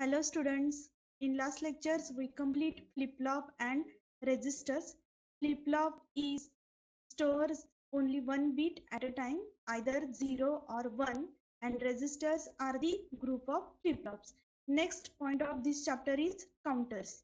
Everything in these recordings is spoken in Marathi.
Hello students. In last lectures we complete flip-flop and registers. Flip-flop is stores only one bit at a time, either 0 or 1, and registers are the group of flip-flops. Next point of this chapter is counters.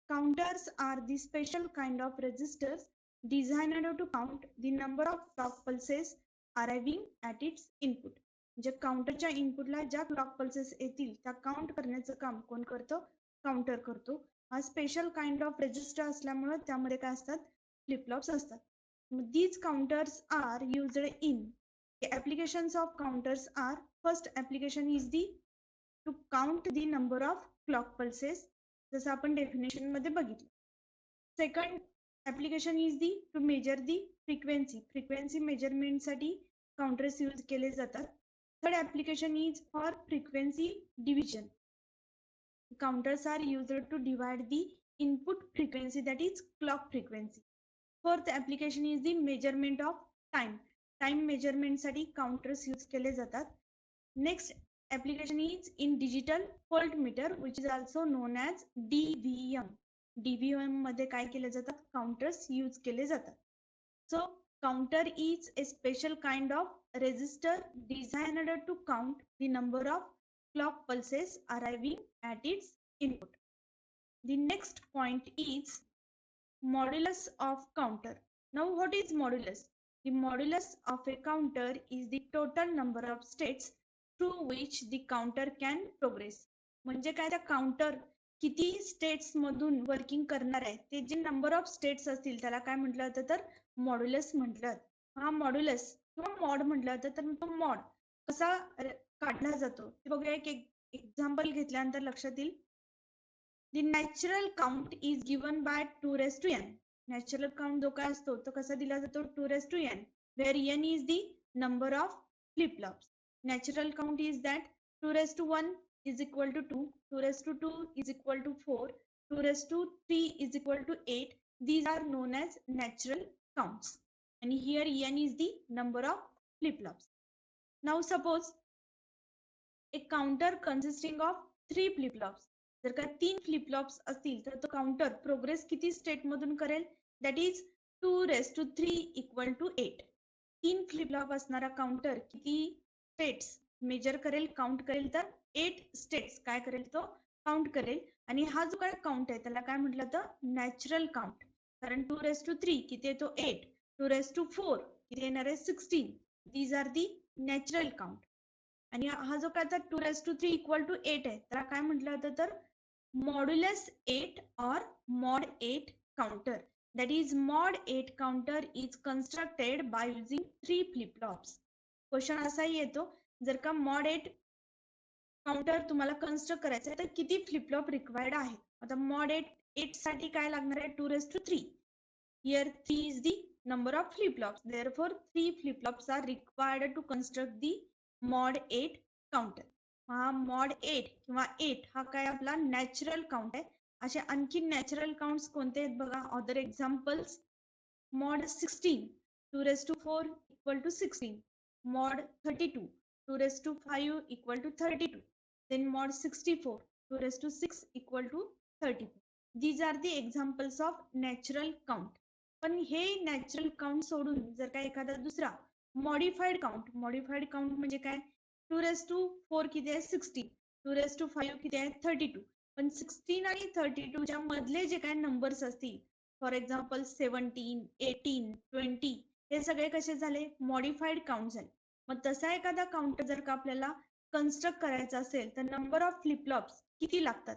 Counters are the special kind of registers designed to count the number of clock pulses arriving at its input. जे काउंटरच्या इनपुटला ज्या क्लॉक पल्सेस येतील त्या काउंट करण्याचं काम कोण करतो? काउंटर करतो. हा स्पेशल काइंड ऑफ रजिस्टर असल्यामुळे त्यामध्ये काय असतात? फ्लिपफ्लॉप्स असतात. These counters are used in the applications of counters are first application is the to count the number of clock pulses जसं आपण डेफिनेशन मध्ये बघितलं. Second application is the to measure the frequency measurement साठी counters यूज केले जातात. Third application is for frequency division. Counters are used to divide the input frequency, that is clock frequency. Fourth application is the measurement of time. Time measurement साठी counters यूज केले जातात. Next application is in digital voltmeter, which is also known as DVM. DVM मध्ये काय केले जातात? Counters यूज केले जातात. So counter is a special kind of resistor designed to count the number of clock pulses arriving at its input. The next point is modulus of counter. Now what is modulus? The modulus of a counter is the total number of states through which the counter can progress. म्हणजे काय, त्या काउंटर किती स्टेट्स मधून वर्किंग करणार आहे ते जे नंबर ऑफ स्टेट्स असतील त्याला काय म्हटलं जातं? तर मॉड्युलस म्हटलं. हा मॉड्युलस किंवा मॉड म्हटलं जातं. तर तो मॉड कसा काढला जातो ते बघूया. एक एक्झाम्पल घेतल्यानंतर लक्षात येईल. The natural count is given by 2 raised to n. Natural count जो काय असतो तो कसा दिला जातो? 2 raised to n, where n is the number of flip-flops. Natural count is that 2 raised to 1 is equal to 2, 2 raised to 2 is equal to 4, 2 raised to 3 is equal to 8. These are known as natural counts. And here n is the number of flip-flops. Now suppose a counter consisting of 3 flip-flops. जर का 3 फ्लिपफ्लॉप्स असतील तर तो काउंटर प्रोग्रेस किती स्टेट मधून करेल? That is 2 raised to 3 equal to 8. 3 flip-flop असणारा काउंटर किती स्टेट्स मेजर करेल, काउंट करेल? तर 8 स्टेट्स काय करेल? तो काउंट करेल. आणि हा जो काय काउंट आहे त्याला काय म्हटलं तर नॅचरल काउंट. कारण 2 raised to 3 किती येतो? 8. 2 raised to 4 किती येणार आहे? 16. These are the natural count. आणि हा जो काय तर 2 raised to 3 equal to 8 आहे त्याला काय म्हटलं जातं? तर modulus 8 or mod 8 counter. That is mod 8 counter is constructed by using 3 flip-flops. Question असाही येतो, जर का mod 8 काउंटर तुम्हाला कन्स्ट्रक्ट करायचं आहे तर किती फ्लिपफ्लॉप रिक्वायर्ड आहे? आता mod 8 साठी काय लागणार आहे? 2 raised to 3. Here 3 is the number of flip-flops. Therefore 3 flip-flops are required to construct the mod 8 counter. हा मॉड 8 किंवा 8 हा काय आपला नॅचरल काउंट आहे. असे आणखी नॅचरल काउंट्स कोणते आहेत बघा. Other examples mod 16 2 raised to 4 equal to 16. Mod 32 2 raised to 5 equal to 32. Then mod 64 2 raised to 6 equal to 34. These are the examples of natural count. पण हे नॅचरल काउंट सोडून जर का एखादा दुसरा मॉडिफाईड काउंट म्हणजे काय? 2 raised to 4 किती आहे? 16. 2 raised to 5 किती आहे? 32. पण 16 आणि 32 च्या मधले जे काय नंबर्स असतील, फॉर एक्झाम्पल 17, 18, 20, हे सगळे कसे झाले? मॉडिफाईड काउंट झाले. मग तसा एखादा काउंटर जर का आपल्याला कन्स्ट्रक्ट करायचा असेल तर नंबर ऑफ फ्लिपफ्लॉप्स किती लागतात?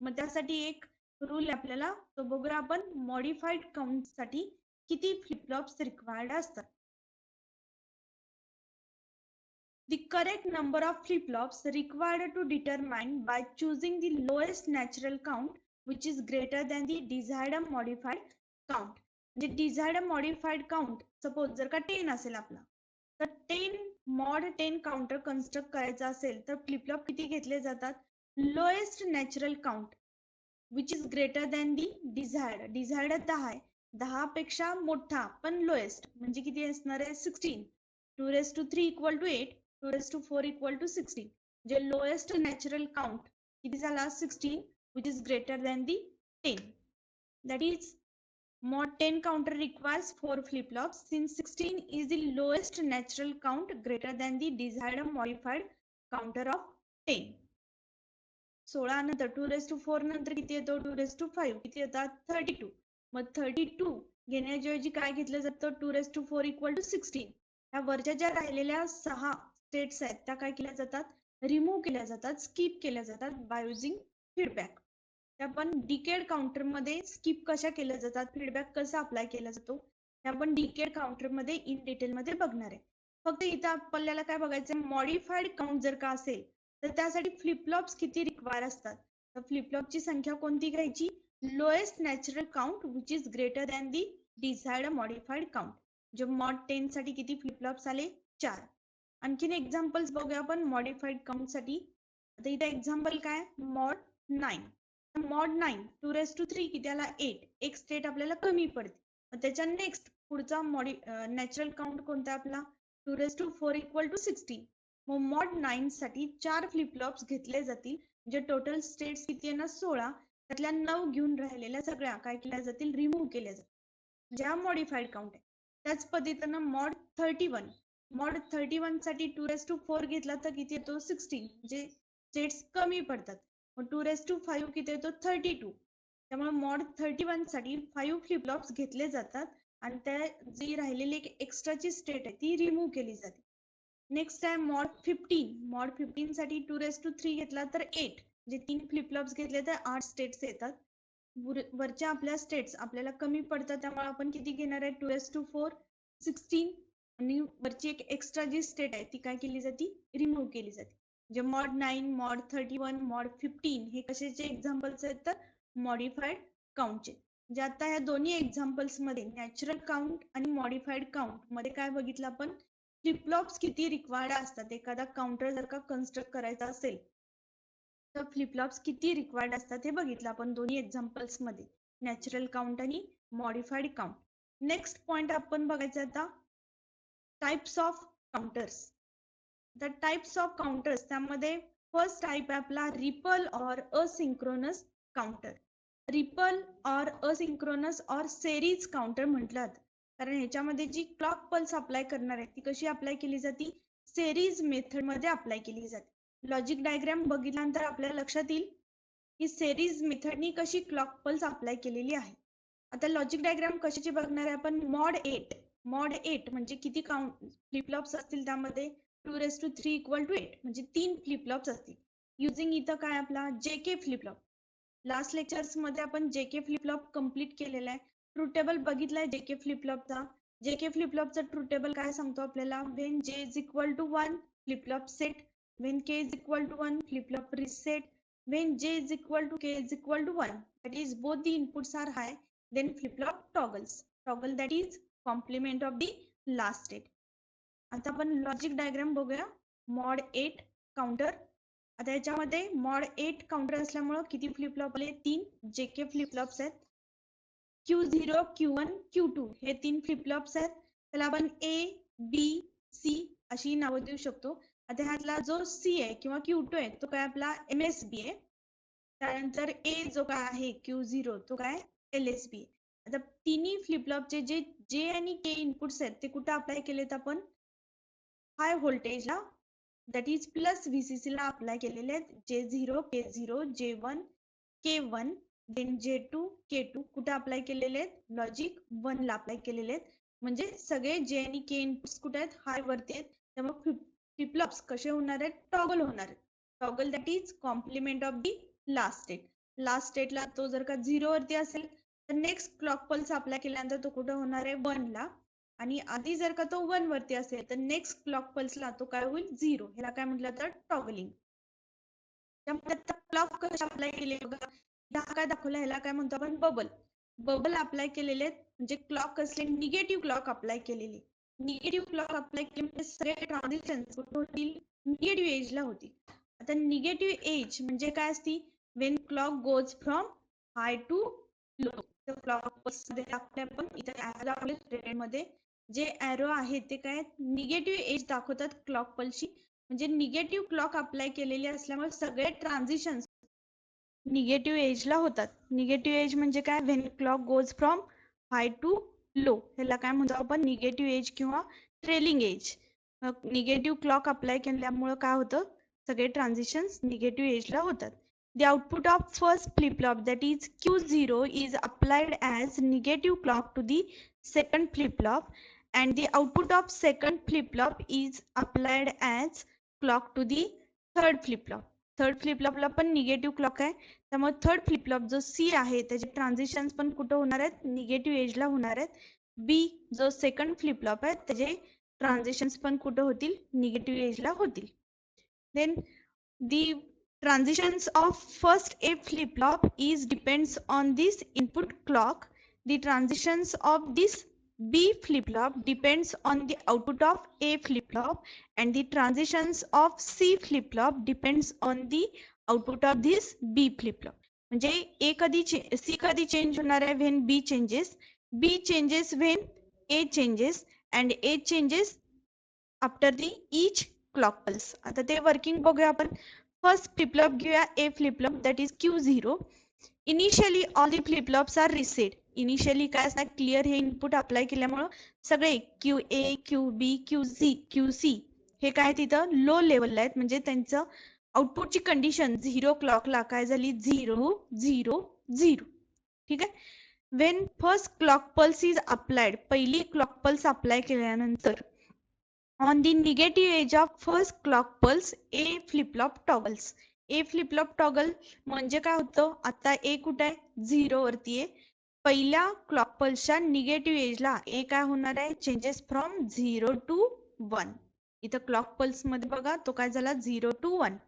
मग त्यासाठी एक रूल आपल्याला तो बघूया आपण. मॉडिफाईड काउंट साठी किती फ्लिपफ्लॉप्स रिक्वायर्ड असतात? The correct number of flip-flops required to determine by choosing the lowest natural count which is greater than the desired modified count. म्हणजे desired modified count सपोज जर का 10 असेल आपला, तर 10 mod 10 काउंटर कन्स्ट्रक्ट करायचा असेल तर फ्लिपफ्लॉप किती घेतले जातात? Lowest natural count which is greater than the desired. Desired 10 आहे, 10 पेक्षा मोठा पण लोएस्ट म्हणजे किती असणार आहे? 16. 2 raised to 3 equal to 8, 2 raised to 4 equal to 16. जे लोएस्ट नॅचरल काउंट किती झाला 16 which is greater than the 10. That is mod 10 counter requires 4 flip-flops since 16 is the lowest natural count greater than the desired modified counter of 10. 16 नंतर 2 to 4 नंतर किती येतो 2 to 5 किती येतात 32. मग 32 घेण्याऐवजी काय घेतलं जातं 2 to 4 equal to 16. ह्या वरच्या ज्या राहिलेल्या 6 स्टेट्स आहेत त्या काय केल्या जातात रिमूव्ह केल्या जातात स्किप केल्या जातात बाय युझिंग फीडबॅक. आपण डिकेड काउंटर मध्ये स्किप कशा केल्या जातात फीडबॅक कसा अप्लाय केला जातो हे आपण डिकेड काउंटर मध्ये इन डिटेल मध्ये बघणार आहे. फक्त इथं आपल्याला काय बघायचं मॉडिफाईड काउंट जर का असेल तर त्यासाठी फ्लिपफ्लॉप्स किती रिक्वायर असतात तर फ्लिपफ्लॉपची संख्या कोणती घ्यायची lowest natural count which is greater than the desired modified count. जे मॉड 10 साठी किती फ्लिपफ्लॉप्स आले 4. आणखीन एक्झाम्पल्स बघूया आपण मॉडिफाईड काउंट साठी. आता इथे एक्झाम्पल काय मॉड 9. मॉड 9 2 to 3 किती आला 8. एक स्टेट आपल्याला कमी पडते त्याच्या नेक्स्ट पुढचा नॅचरल काउंट कोणता आपला 2 to 4 equal to 16. मग मॉड 9 साठी 4 फ्लिपफ्लॉप्स घेतले जातील जे टोटल स्टेट्स किती आहे ना 16 त्यातल्या 9 घेऊन राहिलेल्या सगळ्या काय केल्या जातील रिमूव्ह केल्या जातील ज्या मॉडिफाईड काउंट आहे. त्याच पद्धतीनं मॉड 31 साठी 2 to 4 घेतला तर किती येतो 16 म्हणजे स्टेट्स कमी पडतात. मग 2 to 5 किती येतो 32. त्यामुळे मॉड 31 साठी 5 फ्लिपफ्लॉप्स घेतले जातात आणि त्या जी राहिलेली एक्स्ट्राची स्टेट आहे ती रिमूव्ह केली जाते. नेक्स्ट आहे मॉड 15. मॉड 15 साठी 2 to 3 घेतला तर 8 म्हणजे 3 फ्लिपफ्लॉप्स घेतले तर 8 स्टेट्स येतात. वरच्या आपल्या स्टेट्स आपल्याला कमी पडतात त्यामुळे आपण किती घेणार आहे 2 to 4 16 आणि वरची एक एक्स्ट्रा जी स्टेट आहे ती काय केली जाते रिमूव्ह केली जाते. जे मॉड 9 मॉड 31 मॉड 15 हे कशाचे एक्झाम्पल्स आहेत तर मॉडिफाईड काउंटचे. जे आता ह्या दोन्ही एक्झाम्पल्स मध्ये नॅचरल काउंट आणि मॉडिफाईड काउंट मध्ये काय बघितलं आपण फ्लिपफ्लॉप्स किती रिक्वायर्ड असतात एखादा काउंटर जर का कन्स्ट्रक्ट करायचा असेल तर फ्लिपफ्लॉप्स किती रिक्वायर्ड असतात हे बघितलं आपण दोन्ही एक्झाम्पल्स मध्ये नॅचरल काउंट आणि मॉडिफाईड काउंट. नेक्स्ट पॉइंट आपण बघायचं आता types of counters. The types of counters त्यामध्ये फर्स्ट टाइप आहे आपला रिपल और असिंक्रोनस काउंटर. रिपल और असिंक्रोनस और सेरीज काउंटर म्हटलं कारण ह्याच्यामध्ये जी क्लॉक पल्स अप्लाय करणार आहे ती कशी अप्लाय केली जाते सेरीज मेथड मध्ये अप्लाय केली जाते. लॉजिक डायग्राम बघितल्यानंतर आपल्याला लक्षात येईल की सेरीज मेथडनी कशी क्लॉक पल्स अप्लाय केलेली आहे. आता लॉजिक डायग्राम कशाची बघणार आहे आपण मॉड 8 म्हणजे किती काउंट फ्लिपफ्लॉप्स असतील त्यामध्ये 2 to 3 equal to 8 म्हणजे 3 फ्लिपफ्लॉप्स असतील. युजिंग इथं काय आपला जेके फ्लिपफ्लॉप. लास्ट लेक्चर्स मध्ये आपण जेके फ्लिपफ्लॉप कम्प्लीट केलेला आहे. ट्रू टेबल बघितलाय जेके फ्लिपफ्लॉपचा. जेके फ्लिपफ्लॉपचा ट्रू टेबल काय सांगतो आपल्याला when J is equal to 1 flip flop set when k is equal to 1 flip-flop reset when j is equal to k is equal to 1 that is both the inputs are high then flip-flop toggle that is complement of the last state. आता आपण लॉजिक डायग्राम बघूया मॉड 8 काउंटर. आता याच्यामध्ये मॉड 8 काउंटर असल्यामुळे किती फ्लिपफ्लॉप आले 3 जेके फ्लिपफ्लॉप्स आहेत. Q0 Q1 Q2 हे 3 फ्लिपफ्लॉप्स आहेत. त्याला आपण A B C अशी नावं देऊ शकतो. आता ह्यातला जो C आहे किंवा Q2 आहे तो काय आपला MSB आहे. त्यानंतर A जो काय आहे Q0 तो काय LSB. आता तिन्ही फ्लिपफ्लॉपचे जे J आणि K इनपुट्स आहेत ते कुठे अप्लाय केलेत आपण हाय व्होल्टेजला दॅट इज प्लस VCC ला अप्लाय केलेले आहेत. J0 K0 J1 K1 then J2 K2 कुठे अप्लाय केलेले आहेत लॉजिक 1 ला अप्लाय केलेले आहेत. म्हणजे सगळे J आणि K इनपुट्स कुठे आहेत हाय वरती आहेत त्यामुळे फ्लिपफ्लॉप्स कसे होणार आहेत टॉगल होणार आहेत. Toggle that is complement of the last state. Last स्टेटला तो जर का 0 वरती असेल तर नेक्स्ट क्लॉक पल्स अप्लाय केल्यानंतर तो कुठे होणार आहे 1 ला आणि आधी जर का तो 1 वरती असेल तर नेक्स्ट क्लॉक पल्सला तो काय होईल 0. ह्याला काय म्हटलं तर टॉगलिंग. त्यामुळे क्लॉक कशा अप्लाय केले बघा काय दाखवलं ह्याला काय म्हणतो आपण बबल अप्लाय केलेले म्हणजे क्लॉक असले निगेटिव्ह क्लॉक अप्लाय केलेली. निगेटिव्ह क्लॉक अप्लाय केले म्हणजे सगळे ट्रान्झिशन होतील निगेटिव्ह एजला होतील. आता निगेटिव्ह एज म्हणजे काय असती when clock goes from high to low. Clock मध्ये आपण इथे मध्ये जे एरो आहे ते काय निगेटिव्ह एज दाखवतात क्लॉक पल्सची म्हणजे निगेटिव्ह क्लॉक अप्लाय केलेली असल्यामुळे सगळे ट्रान्झिशन निगेटिव्ह एजला होतात. निगेटिव्ह एज म्हणजे काय? When clock goes from high to low, ह्याला काय म्हणतो आपण? निगेटिव्ह एज किंवा trailing edge. Negative clock apply केल्यामुळं काय होतं? सगळे ट्रान्झिशन्स निगेटिव्ह एजला होतात. The output of first flip-flop, that is Q0, is applied as negative clock to the second flip-flop, and the output of second flip-flop is applied as clock to the third flip-flop. Third फ्लिपफ्लॉपला पण निगेटिव्ह क्लॉक आहे, त्यामुळे थर्ड फ्लिपफ्लॉप जो सी आहे त्याचे ट्रान्झिशन्स पण कुठं होणार आहेत? निगेटिव्ह एजला होणार आहेत. बी जो सेकंड फ्लिपफ्लॉप आहे त्याचे ट्रान्झिशन्स पण कुठं होतील? निगेटिव्ह एजला होतील. Then the transitions of first A flip-flop is depends on this input clock. The transitions of this B flip-flop depends on the output of A flip-flop, and the transitions of C flip-flop depends on the output of this B flip-flop. म्हणजे ए कधी सी कधी चेंज होणार आहे? When B changes, B changes when A changes, and A changes after the each clock pulse. आता ते वर्किंग बघूया आपण. फर्स्ट फ्लिपफ्लॉप घेऊया A flip flop, that is Q0. Initially all the flip flops are reset. Initially काय असणार? क्लिअर हे इनपुट अप्लाय केल्यामुळं सगळे QA, QB, QC हे काय तिथं लो लेवलला आहेत, म्हणजे त्यांचं आउटपुटची कंडिशन 0 क्लॉकला काय झाली? 0 0 0. ठीक आहे. Wien first clock pulse is applied, पहिली क्लॉक पल्स अप्लाय केल्यानंतर on the negative edge of first clock pulse, A flip-flop toggles. A flip-flop toggle म्हणजे काय होतं? आता A कुठे आहे? 0 वरती आहे. पहिल्या क्लॉक पल्सच्या निगेटिव्ह एजला ए काय होणार आहे? Changes from 0 to 1. इथं क्लॉक पल्स मध्ये बघा तो काय झाला? 0 to 1.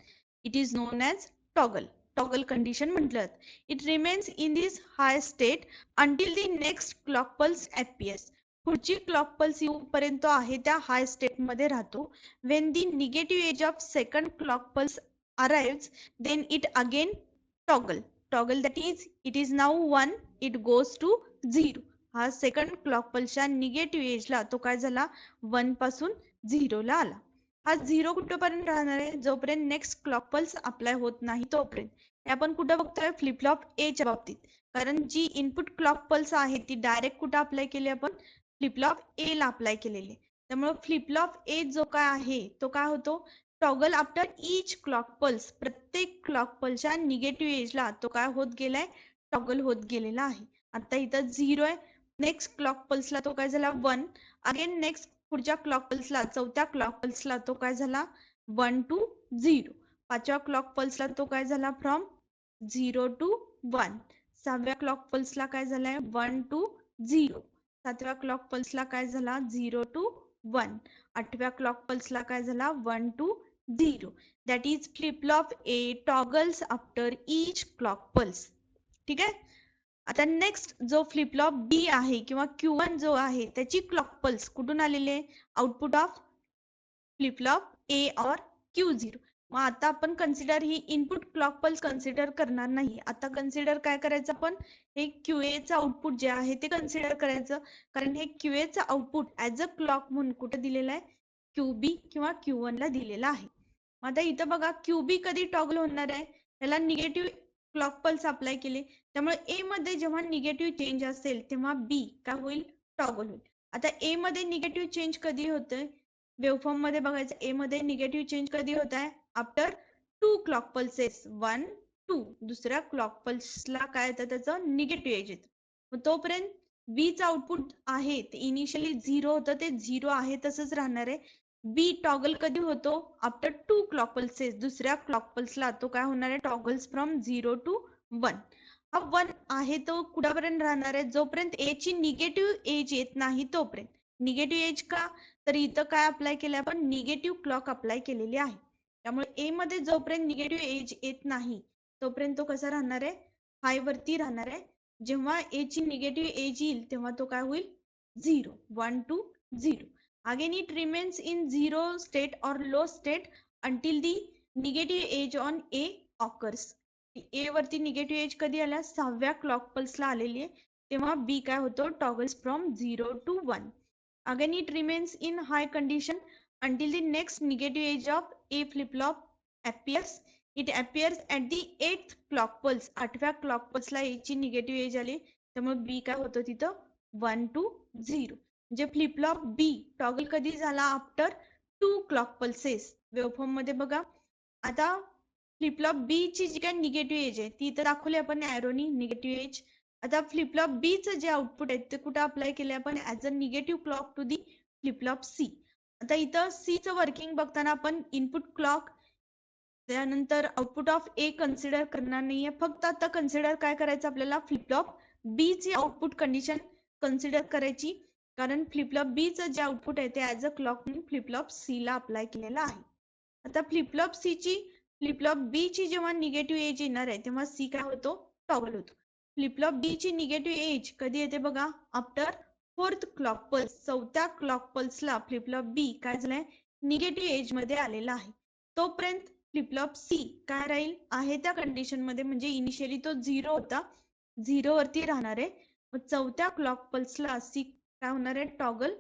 It is known as toggle. Toggle condition म्हटलं. It remains in this high state until the next clock pulse appears. पुढची क्लॉक पल्स येऊपर्यंत आहे त्या हाय स्टेट मध्ये राहतो. When the negative edge of second clock pulse arrives, then it again toggle. Toggle that is it is now 1, it goes to 0. हा सेकंड क्लॉक पल्सच्या निगेटिव्ह एजला तो काय झाला? 1 पासून 0 ला आला. हा 0 कुठपर्यंत राहणार आहे? जोपर्यंत नेक्स्ट क्लॉक पल्स अप्लाय होत नाही तोपर्यंत. हे आपण कुठं बघतोय? फ्लिपफ्लॉप ए च्या बाबतीत. कारण जी इनपुट क्लॉक पल्स आहे ती डायरेक्ट कुठं अप्लाय केली आपण? फ्लिपफ्लॉप ए ला अप्लाय केलेले. त्यामुळे फ्लिपफ्लॉप ए जो काय आहे तो काय होतो? Toggle after each clock pulse. प्रत्येक क्लॉक पल्सच्या निगेटिव्ह एजला तो काय होत गेलाय? टॉगल होत गेलेला आहे. आता इथं 0 आहे. नेक्स्ट क्लॉक पल्सला तो काय झाला? 1. अगेन नेक्स्ट पुढच्या क्लॉक पल्सला, चौथ्या क्लॉक पल्सला तो काय झाला? 1 टू 0. पाचव्या क्लॉक पल्सला तो काय झाला? From 0 to 1. सहाव्या क्लॉक पल्सला काय झालाय? 1 टू 0. सातव्या क्लॉक पल्सला काय झाला? 0 टू 1. आठव्या क्लॉक पल्सला काय झाला? 1 to 0. That is flip flop A toggles after each clock pulse. ठीक आहे. आता नेक्स्ट जो फ्लिपफ्लॉप बी आहे किंवा Q1 जो आहे त्याची क्लॉक पल्स कुठून आलेली आहे? आउटपुट ऑफ फ्लिपफ्लॉप ए और Q0. मग आता आपण कन्सिडर ही इनपुट क्लॉक पल्स कन्सिडर करणार नाही. आता कन्सिडर काय करायचं आपण? हे QA चं आउटपुट जे आहे ते कन्सिडर करायचं. कारण हे QA चं आउटपुट ऍज अ क्लॉक म्हणून कुठे दिलेलं आहे? QB किंवा Q1 ला दिलेलं आहे. आता इथं बघा QB कधी टॉगल होणार आहे? त्याला निगेटिव्ह क्लॉक पल्स अप्लाय केले, त्यामुळे ए मध्ये जेव्हा निगेटिव्ह चेंज असेल तेव्हा बी काय होईल? टॉगल होईल. आता ए मध्ये निगेटिव्ह चेंज कधी होतंय? वेवफॉर्म मध्ये बघायचं. ए मध्ये निगेटिव्ह चेंज कधी होत आहे? After 2 clock pulses, 1 2. दुसऱ्या क्लॉक पल्सला काय येतं? त्याचं निगेटिव्ह एज येतं. मग तोपर्यंत बी चं आउटपुट आहे ते इनिशियली 0 होतं, ते 0 आहे तसंच राहणार आहे. बी टॉगल कधी होतो? After 2 clock pulses. दुसऱ्या क्लॉक पल्सला तो काय होणार आहे? Toggles from 0 to 1. हा 1 आहे तो कुठपर्यंत राहणार आहे? जोपर्यंत ए ची निगेटिव्ह एज येत नाही तोपर्यंत. निगेटिव्ह एज का? तर इथं काय अप्लाय केलं आपण? निगेटिव्ह क्लॉक अप्लाय केलेली आहे. त्यामुळे ए मध्ये जोपर्यंत निगेटिव्ह एज येत नाही तोपर्यंत तो कसा राहणार आहे? हाय वरती राहणार आहे. जेव्हा ए ची निगेटिव्ह एज येईल तेव्हा तो काय होईल? 0. 1 to 0. Again it remains in 0 state or low state until the negative edge on A occurs. A वरती निगेटिव्ह एज कधी आला? सहाव्या क्लॉक पल्सला आलेली आहे. तेव्हा बी काय होतो? Toggles from 0 to 1. Again, it remains in high condition until the next negative edge of A flip-flop appears. It appears at the 8th clock pulse. 8व्या क्लॉक पल्सला याची निगेटिव्ह एज आली, त्यामुळे बी काय होतं तिथं 1 to 0. म्हणजे फ्लिपफ्लॉप बी टॉगल कधी झाला आफ्टर 2 क्लॉक पल्सेस. वेवफॉर्म मध्ये बघा आता फ्लिपफ्लॉप बी ची जी काय निगेटिव्ह एज आहे ती इथं दाखवली आपण एरोनी निगेटिव्ह एज. आता फ्लिपफ्लॉप बी चं जे आउटपुट आहे ते कुठं अप्लाय केले आपण as a negative clock to the flip flop C. आता इथं सी चं वर्किंग बघताना आपण इनपुट क्लॉक त्यानंतर आउटपुट ऑफ ए कन्सिडर करणार नाहीये, फक्त आता कन्सिडर काय करायचं आपल्याला फ्लिपफ्लॉप बी ची आउटपुट कंडिशन कन्सिडर करायची, कारण फ्लिपफ्लॉप बी चं जे आउटपुट आहे ते ऍज अ क्लॉक म्हणून फ्लिपफ्लॉप सी ला अप्लाय केलेला आहे. आता फ्लिपफ्लॉप सी ची फ्लिपफ्लॉप बी ची जेव्हा निगेटिव्ह एज येणार आहे तेव्हा सी काय होतो टॉगल होतो. फ्लिपफ्लॉप बी ची निगेटिव्ह एज कधी येते बघा आफ्टर 4th क्लॉक पल्स. 4थ्या क्लॉक पल्सला फ्लिपफ्लॉप बी काय झालंय निगेटिव्ह एज मध्ये आलेला आहे. तोपर्यंत फ्लिपफ्लॉप सी काय राहील आहे त्या कंडिशन मध्ये, म्हणजे इनिशियली तो 0 होता, 0 वरती राहणार आहे. मग 4थ्या क्लॉक पल्सला सी काय होणार आहे toggle.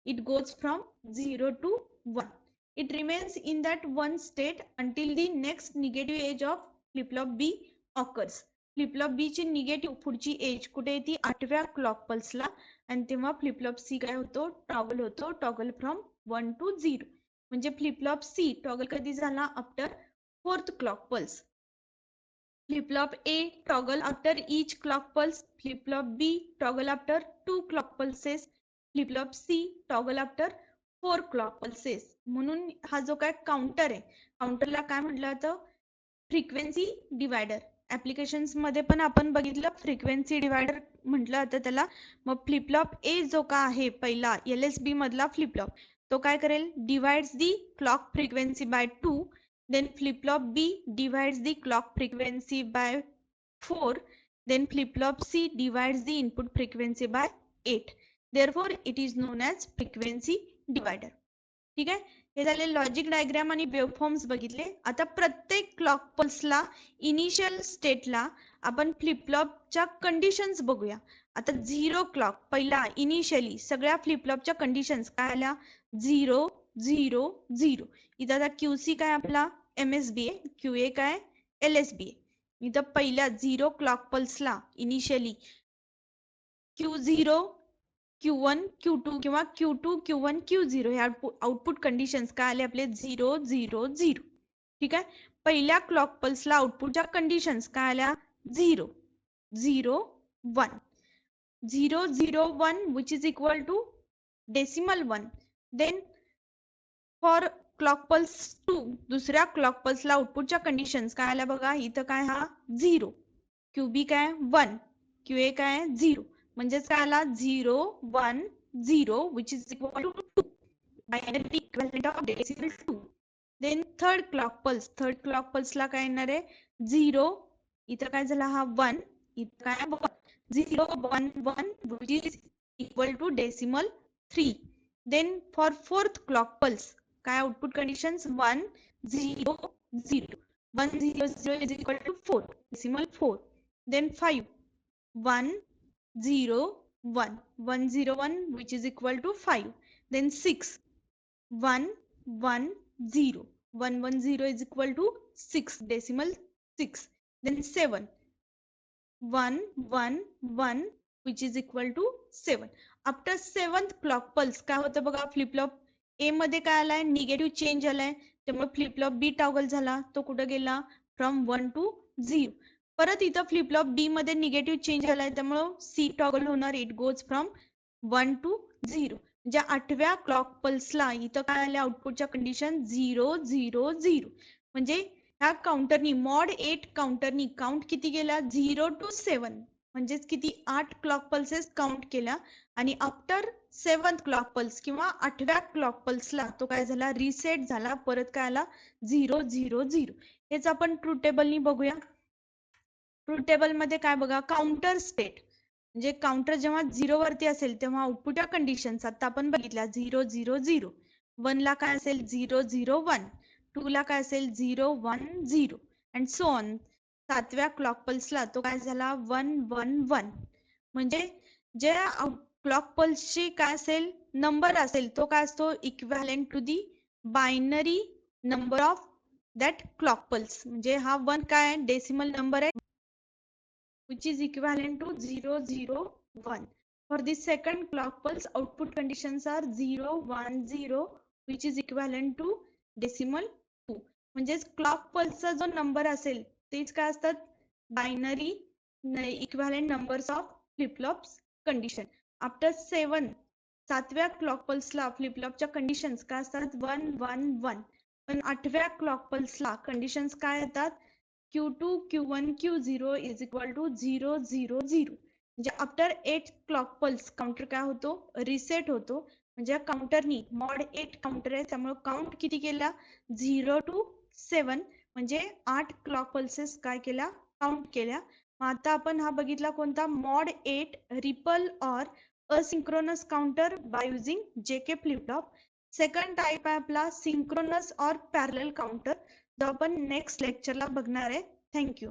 It goes from 0 to 1. It remains in that one state until the next negative age of flip-flop B occurs. Flip flop B ची निगेटिव्ह पुढची एज कुठे येते 8व्या क्लॉक पल्सला, आणि तेव्हा फ्लिपफ्लॉप सी काय होतो टॉगल टॉगल फ्रॉम 1 to 0. म्हणजे फ्लिपफ्लॉप सी टॉगल कधी झाला after 4th clock pulse. Flip-flop A toggle after each clock pulse. Flip-flop B toggle after 2 clock pulses. Flip-flop C toggle after 4 clock pulses. म्हणून हा जो काय काउंटर आहे, काउंटरला काय म्हटलं जातं फ्रिक्वेन्सी डिवायडर. ऍप्लिकेशन्स मध्ये पण आपण बघितलं फ्रिक्वेन्सी डिवायडर म्हटलं जातं त्याला. मग फ्लिपफ्लॉप ए जो का आहे पहिला LSB मधला फ्लिपफ्लॉप, तो काय करेल divides the clock frequency by 2. Then flip-flop B divides the clock frequency by 4. Then flip-flop C divides the input frequency by 8. Therefore, it is known as frequency divider. ठीक आहे, हे झाले लॉजिक डायग्राम आणि वेवफॉर्म्स बघितले. आता प्रत्येक क्लॉक पल्सला इनिशियल स्टेटला आपण फ्लिपफ्लॉपच्या कंडिशन्स बघूया. आता 0 क्लॉक पहिला इनिशियली सगळ्या फ्लिपफ्लॉपच्या कंडिशन्स काय आल्या 0 0 0. इथं आता QC काय आपला MSB आहे, QA काय LSB आहे. इथं पहिल्या 0 clock पल्सला initially Q0 Q1 Q2 किंवा Q2 Q1 Q0 हे आउटपुट कंडिशन्स काय आले आपले 0 0 0. ठीक आहे, पहिल्या क्लॉक पल्सला आउटपुटच्या कंडिशन्स काय आल्या 0 0 1. 0 0 1 which is equal to decimal 1. Then for clock pulse 2 दुसऱ्या क्लॉक पल्सला आउटपुटच्या कंडिशन्स काय आल्या बघा, इथं काय हा 0, QB काय 1, QA काय 0. म्हणजेच काय आला 0 1 0 which is equal to 2, binary equivalent of decimal 2. Then third clock पल्सला काय येणार आहे 0, इथं काय झाला हा 1, इथं काय 1, 0 1 1 which is equal to decimal 3. Then for fourth clock pulse काय output conditions 1 0 0. 1 0 0 is equal to 4 decimal 4. Then 5 1 0 1 1 0 1 which is equal to 5. Then 6 1 1 0 1 1 0 is equal to 6 decimal 6. Then 7 1 1 1 which is equal to 7. After 7th clock pulse काय होतं बघा फ्लिपफ्लॉप ए मध्ये काय आलाय निगेटिव्ह चेंज आलाय, त्यामुळे फ्लिपफ्लॉप बी टॉगल झाला, तो कुठं गेला फ्रॉम 1 to 0. परत इथं फ्लिपफ्लॉप बी मध्ये निगेटिव्ह चेंज आलाय त्यामुळे सी टॉगल होणार, इट गोज फ्रॉम 1 to 0. म्हणजे 8व्या क्लॉक पल्सला इथं काय आल्या आउटपुटच्या कंडिशन 0 0 0. म्हणजे ह्या काउंटरनी मॉड 8 काउंटरनी काउंट किती केला 0 to 7, म्हणजेच किती 8 क्लॉक पल्सेस काउंट केल्या. आणि आफ्टर 7th क्लॉक पल्स किंवा 8व्या क्लॉक पल्सला तो काय झाला रिसेट झाला, परत काय आला 0 0 0. हेच आपण ट्रूथ टेबलनी बघूया. ट्रूथ टेबल मध्ये काय बघा काउंटर स्टेट म्हणजे काउंटर जेव्हा 0 वरती असेल तेव्हा आउटपुट या कंडिशन्स आता आपण बघितल्या 0 0 0. 1 ला काय असेल 0 0 1. 2 ला काय असेल 0 1 0 अँड सो ऑन. 7व्या क्लॉक पल्सला तो काय झाला 1 1 1. म्हणजे जे क्लॉक पल्सची काय असेल नंबर असेल तो काय असतो equivalent to the binary number of that clock pulse. म्हणजे हा 1 काय आहे, डेसिमल नंबर आहे, which is equivalent to 001. For the second clock pulse, output conditions are 0, 1, 0, which is equivalent to decimal 2. म्हणजेच क्लॉक पल्सचा जो नंबर असेल तेच काय असतात, binary equivalent numbers of flip flops condition. After 7व्या क्लॉक पल्सला फ्लिपफ्लॉपच्या कंडिशन्स काय असतात, 1, 1, 1. पण 8व्या क्लॉक पल्सला कंडिशन्स काय येतात, Q2, Q1, Q0 is equal to 0, 0, 0. म्हणजे आफ्टर 8 क्लॉक पल्स काउंटर काय होतो, रिसेट होतो. म्हणजे काउंटरनी मॉड 8 काउंटर आहे त्यामुळे काउंट किती केला, 0 to 7. म्हणजे 8 क्लॉक पल्सेस काय केल्या, काउंट केल्या. आता आपण हा बघितला कोणता, mod 8 ripple or asynchronous counter by using JK flip flop. Second type आहे आपला सिंक्रोनस ऑर पॅरलल काउंटर, जो आपण नेक्स्ट लेक्चरला बघणार आहे. थँक्यू.